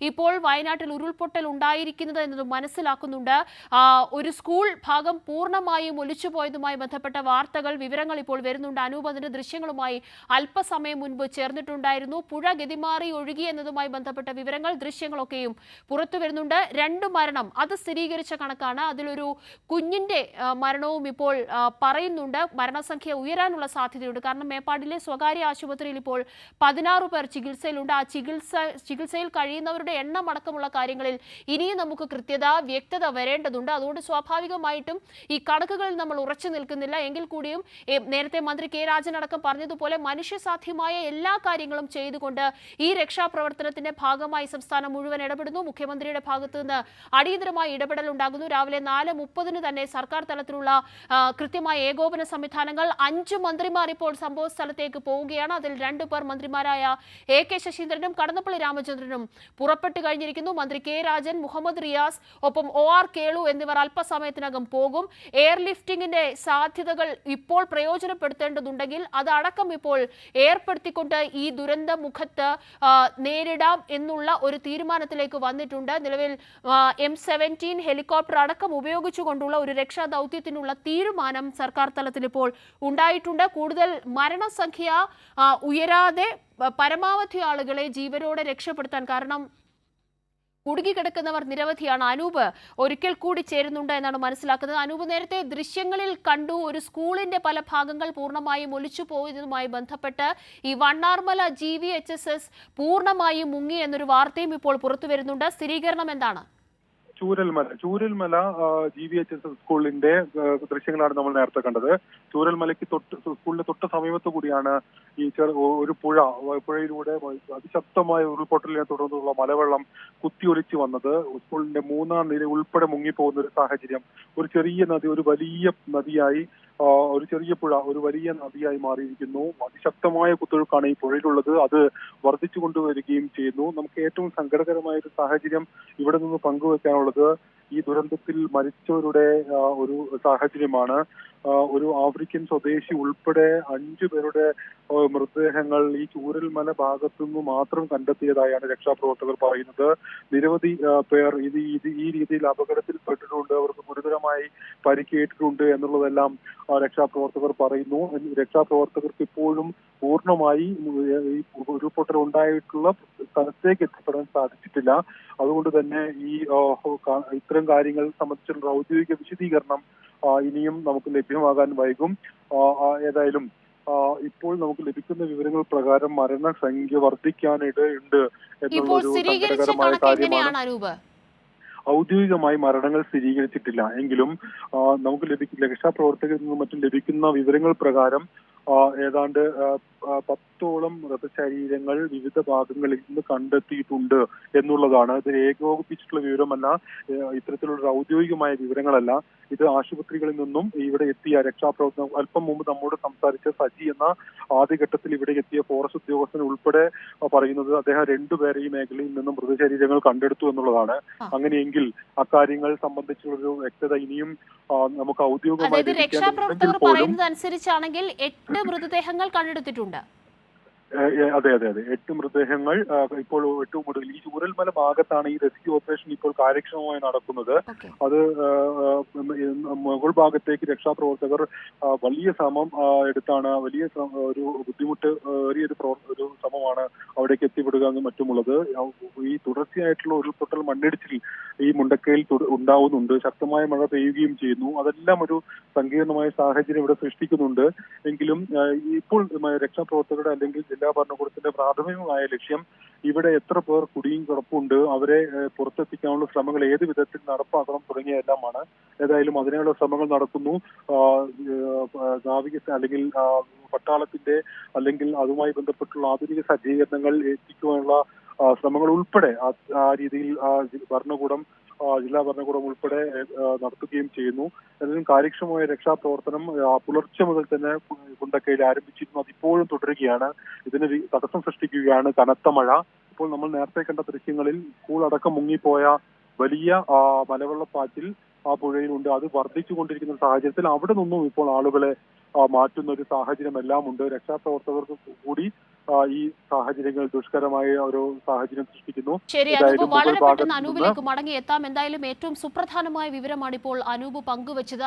ഇപ്പോൾ വയനാട്ടിൽ ഉരുൾപൊട്ടൽ ഉണ്ടായിരിക്കുന്നത് എന്നതും മനസ്സിലാക്കുന്നുണ്ട്. ഒരു സ്കൂൾ ഭാഗം പൂർണ്ണമായും ഒലിച്ചുപോയതുമായി ബന്ധപ്പെട്ട വാർത്തകൾ, വിവരങ്ങൾ ഇപ്പോൾ വരുന്നുണ്ട്. അനൂപ് അതിന്റെ ദൃശ്യങ്ങളുമായി അല്പസമയം മുൻപ് ചേർന്നിട്ടുണ്ടായിരുന്നു. പുഴ ഗതിമാറി ഒഴുകി എന്നതുമായി ബന്ധപ്പെട്ട വിവരങ്ങൾ, ദൃശ്യങ്ങളൊക്കെയും പുറത്തു വരുന്നുണ്ട്. 2 മരണം അത് സ്ഥിരീകരിച്ച കണക്കാണ്. അതിലൊരു കുഞ്ഞിന്റെ മരണവും ഇപ്പോൾ പറയുന്നുണ്ട്. മരണസംഖ്യ ഉയരാനുള്ള സാധ്യതയുണ്ട്. കാരണം മേപ്പാടിലെ സ്വകാര്യ ആശുപത്രിയിൽ ഇപ്പോൾ 16 പേർ ചികിത്സയിലുണ്ട്. ആ ചികിത്സയിൽ കഴിയുന്നവരുടെ എണ്ണം അടക്കമുള്ള കാര്യങ്ങളിൽ ഇനിയും നമുക്ക് വ്യക്തത വരേണ്ടതുണ്ട്. അതുകൊണ്ട് സ്വാഭാവികമായിട്ടും ഈ കണക്കുകളിൽ നമ്മൾ ഉറച്ചു നിൽക്കുന്നില്ല. എങ്കിൽ കൂടിയും നേരത്തെ മന്ത്രി കെ രാജൻ അടക്കം പറഞ്ഞതുപോലെ മനുഷ്യസാധ്യമായ എല്ലാ കാര്യങ്ങളും ചെയ്തുകൊണ്ട് ഈ രക്ഷാപ്രവർത്തനത്തിന്റെ ഭാഗമായി സംസ്ഥാനം മുഴുവൻ ഇടപെടുന്നു. മുഖ്യമന്ത്രിയുടെ ഭാഗത്തു നിന്ന് അടിയന്തരമായി ഇടപെടൽ ഉണ്ടാകുന്നു. രാവിലെ 4:30 തന്നെ സർക്കാർ തലത്തിലുള്ള കൃത്യമായ ഏകോപന സംവിധാനങ്ങൾ. 5 മന്ത്രിമാർ ഇപ്പോൾ സംഭവ സ്ഥലത്തേക്ക് പോവുകയാണ്. അതിൽ 2 പേർ മന്ത്രിമാരായ AK ശശീന്ദ്രനും കടന്നപ്പള്ളി രാമചന്ദ്രനും പുറപ്പെട്ടു കഴിഞ്ഞിരിക്കുന്നു. മന്ത്രി കെ രാജൻ, മുഹമ്മദ് റിയാസ്, ഒപ്പം OR കേളു എന്നിവർ അല്പസമയത്തിനകം പോകും. എയർലിഫ്റ്റിംഗിന്റെ സാധ്യതകൾ ഇപ്പോൾ പ്രയോജനപ്പെടുത്തേണ്ടതുണ്ടെങ്കിൽ അതടക്കം ഇപ്പോൾ ഏർപ്പെടുത്തിക്കൊണ്ട് ഈ ദുരന്ത മുഖത്ത് നേരിടാം എന്നുള്ള ഒരു തീരുമാനത്തിലേക്ക് വന്നിട്ടുണ്ട്. നിലവിൽ M17 ഹെലികോപ്റ്റർ അടക്കം ഉപയോഗിച്ചുകൊണ്ടുള്ള ഒരു രക്ഷാ ദൗത്യത്തിനുള്ള തീരുമാനം സർക്കാർ തലത്തിൽ ഇപ്പോൾ ഉണ്ടായിട്ടുണ്ട്. കൂടുതൽ മരണസംഖ്യ ഉയരാതെ പരമാവധി ആളുകളെ ജീവനോടെ രക്ഷപ്പെടുത്താൻ, കാരണം കുടുങ്ങിക്കിടക്കുന്നവർ നിരവധിയാണ്. അനൂപ് ഒരിക്കൽ കൂടി ചേരുന്നുണ്ട് എന്നാണ് മനസ്സിലാക്കുന്നത്. അനൂപ്, നേരത്തെ ദൃശ്യങ്ങളിൽ കണ്ടു ഒരു സ്കൂളിന്റെ പല ഭാഗങ്ങൾ പൂർണ്ണമായും ഒലിച്ചു പോയതുമായി ബന്ധപ്പെട്ട് ഈ വണ്ണാർമല GVHSS പൂർണ്ണമായും മുങ്ങി എന്നൊരു വാർത്തയും ഇപ്പോൾ പുറത്തു വരുന്നുണ്ട്. സ്ഥിരീകരണം എന്താണ്? ചൂരൽമല GVHSS സ്കൂളിന്റെ ദൃശ്യങ്ങളാണ് നമ്മൾ നേരത്തെ കണ്ടത്. ചൂരൽമലയ്ക്ക് സ്കൂളിന്റെ തൊട്ട് സമീപത്ത് കൂടിയാണ് ഈ ഒരു പുഴയിലൂടെ അതിശക്തമായ ഉരുൾപൊട്ടലിനെ തുടർന്നുള്ള മലവെള്ളം കുത്തിയൊലിച്ചു വന്നത്. സ്കൂളിന്റെ 3-ാം നില ഉൾപ്പെടെ മുങ്ങിപ്പോകുന്ന ഒരു സാഹചര്യം. ഒരു ചെറിയ നദി ഒരു വലിയ നദിയായി, ഒരു ചെറിയ പുഴ ഒരു വലിയ നദിയായി മാറിയിരിക്കുന്നു. അതിശക്തമായ കുത്തൊഴുക്കാണ് ഈ പുഴയിലുള്ളത്. അത് വർദ്ധിച്ചു കൊണ്ടുവരികയും ചെയ്യുന്നു. നമുക്ക് ഏറ്റവും സങ്കടകരമായ ഒരു സാഹചര്യം ഇവിടെ നിന്ന് പങ്കുവെക്കാനുള്ളത് ഈ ദുരന്തത്തിൽ മരിച്ചവരുടെ ഒരു സാഹചര്യമാണ്. ഒരു ആഫ്രിക്കൻ സ്വദേശി ഉൾപ്പെടെ 5 പേരുടെ മൃതദേഹങ്ങൾ ഈ ചൂരൽമല ഭാഗത്തു നിന്ന് മാത്രം കണ്ടെത്തിയതായാണ് രക്ഷാപ്രവർത്തകർ പറയുന്നത്. നിരവധി പേർ ഈ രീതിയിൽ അപകടത്തിൽപ്പെട്ടിട്ടുണ്ട്, അവർക്ക് ഗുരുതരമായി പരിക്കേറ്റിട്ടുണ്ട് എന്നുള്ളതെല്ലാം രക്ഷാപ്രവർത്തകർ പറയുന്നു. രക്ഷാപ്രവർത്തകർക്ക് ഇപ്പോഴും പൂർണ്ണമായി ഈ ഉരുൾപൊട്ടൽ ഉണ്ടായിട്ടുള്ള സ്ഥലത്തേക്ക് എത്തിപ്പെടാൻ സാധിച്ചിട്ടില്ല. അതുകൊണ്ട് തന്നെ ഈ ഇത്തരം കാര്യങ്ങൾ സംബന്ധിച്ചുള്ള ഔദ്യോഗിക വിശദീകരണം ഇനിയും നമുക്ക് ലഭ്യമാകാൻ വൈകും. ഏതായാലും ഇപ്പോൾ നമുക്ക് ലഭിക്കുന്ന വിവരങ്ങൾ പ്രകാരം മരണസംഖ്യ വർദ്ധിക്കാനിടയുണ്ട് എന്നുള്ളൊരു സങ്കടകരമായ കാര്യമാണ്. ഔദ്യോഗികമായി മരണങ്ങൾ സ്ഥിരീകരിച്ചിട്ടില്ല എങ്കിലും നമുക്ക് രക്ഷാപ്രവർത്തകരിൽ നിന്നും മറ്റും ലഭിക്കുന്ന വിവരങ്ങൾ പ്രകാരം ഏതാണ്ട് 10ഓളം മൃതശരീരങ്ങൾ വിവിധ ഭാഗങ്ങളിൽ നിന്ന് കണ്ടെത്തിയിട്ടുണ്ട് എന്നുള്ളതാണ്. ഇത് ഏകോപിപ്പിച്ചിട്ടുള്ള വിവരമല്ല, ഇത്തരത്തിലുള്ള ഔദ്യോഗികമായ വിവരങ്ങളല്ല. ഇത് ആശുപത്രികളിൽ നിന്നും ഇവിടെ എത്തിയ രക്ഷാപ്രവർത്തനം, അല്പം മുമ്പ് നമ്മോട് സംസാരിച്ച സജി എന്ന ആദ്യഘട്ടത്തിൽ ഇവിടെ എത്തിയ ഫോറസ്റ്റ് ഉദ്യോഗസ്ഥൻ ഉൾപ്പെടെ പറയുന്നത് അദ്ദേഹം 2 പേരെ ഈ മേഖലയിൽ നിന്നും മൃതശരീരങ്ങൾ കണ്ടെടുത്തു എന്നുള്ളതാണ്. അങ്ങനെയെങ്കിൽ അക്കാര്യങ്ങൾ സംബന്ധിച്ചുള്ളൊരു വ്യക്തത ഇനിയും നമുക്ക് ഔദ്യോഗികമായി രക്ഷാപ്രവർത്തകർ പറയുന്നത് അനുസരിച്ചാണെങ്കിൽ 8 മൃതദേഹങ്ങൾ കണ്ടെടുത്തിട്ടുണ്ട്. അതെ 8 മൃതദേഹങ്ങൾ ഇപ്പോൾ ഏറ്റവും കൂടുതൽ ഈ ചൂരൽമല ഭാഗത്താണ് ഈ റെസ്ക്യൂ ഓപ്പറേഷൻ ഇപ്പോൾ കാര്യക്ഷമമായി നടക്കുന്നത്. അത് മുകൾ ഭാഗത്തേക്ക് രക്ഷാപ്രവർത്തകർ വലിയ ശ്രമം എടുത്താണ്, വലിയ ഒരു ബുദ്ധിമുട്ട് ഒരു ശ്രമമാണ് അവിടേക്ക് എത്തിപ്പെടുക എന്നും മറ്റുമുള്ളത്. ഈ തുടർച്ചയായിട്ടുള്ള ഉരുൾപൊട്ടൽ മണ്ണിടിച്ചിൽ ഈ മുണ്ടക്കയിൽ ഉണ്ടാവുന്നുണ്ട്. ശക്തമായ മഴ പെയ്യുകയും ചെയ്യുന്നു. അതെല്ലാം ഒരു സങ്കീർണമായ സാഹചര്യം ഇവിടെ സൃഷ്ടിക്കുന്നുണ്ട്. എങ്കിലും ഇപ്പോൾ രക്ഷാപ്രവർത്തകരുടെ അല്ലെങ്കിൽ ജില്ലാ ഭരണകൂടത്തിന്റെ പ്രാഥമികമായ ലക്ഷ്യം ഇവിടെ എത്ര പേർ കുടുങ്ങി കിടപ്പുണ്ട്, അവരെ പുറത്തെത്തിക്കാനുള്ള ശ്രമങ്ങൾ ഏത് വിധത്തിൽ നടപ്പാക്കണം തുടങ്ങിയ എല്ലാമാണ്. ഏതായാലും അതിനുള്ള ശ്രമങ്ങൾ നടക്കുന്നു. നാവിക അല്ലെങ്കിൽ പട്ടാളത്തിന്റെ അല്ലെങ്കിൽ അതുമായി ബന്ധപ്പെട്ടുള്ള ആധുനിക സജ്ജീകരണങ്ങൾ എത്തിക്കുവാനുള്ള ശ്രമങ്ങൾ ഉൾപ്പെടെ ആ രീതിയിൽ ജില്ലാ ഭരണകൂടം ഉൾപ്പെടെ നടത്തുകയും ചെയ്യുന്നു. അതിലും കാര്യക്ഷമമായ രക്ഷാപ്രവർത്തനം പുലർച്ചെ മുതൽ തന്നെ മുണ്ടക്കയിൽ ആരംഭിച്ചിരുന്നു. അതിപ്പോഴും തുടരുകയാണ്. ഇതിന് തടസ്സം സൃഷ്ടിക്കുകയാണ് കനത്ത മഴ. ഇപ്പോൾ നമ്മൾ നേരത്തെ കണ്ട ദൃശ്യങ്ങളിൽ സ്കൂൾ അടക്കം മുങ്ങിപ്പോയ വലിയ മലവെള്ളപ്പാച്ചിൽ ആ പുഴയിലുണ്ട്. അത് വർദ്ധിച്ചുകൊണ്ടിരിക്കുന്ന സാഹചര്യത്തിൽ അവിടെ നിന്നും ഇപ്പോൾ ആളുകളെ മാറ്റുന്ന ഒരു സാഹചര്യം എല്ലാം ഉണ്ട്. രക്ഷാപ്രവർത്തകർക്ക് കൂടി ഈ സാഹചര്യങ്ങൾ ദുഷ്കരമായ ഒരു സാഹചര്യം സൃഷ്ടിക്കുന്നു. ശരി അനൂപ്, ഏതായാലും മുകൾ വളരെ ഭാഗത്ത് പെട്ടെന്ന് നിന്ന് അനൂപിലേക്ക് മടങ്ങിയെത്താം. എന്തായാലും ഏറ്റവും സുപ്രധാനമായ വിവരമാണ് ഇപ്പോൾ അനൂപ് പങ്കുവച്ചത്.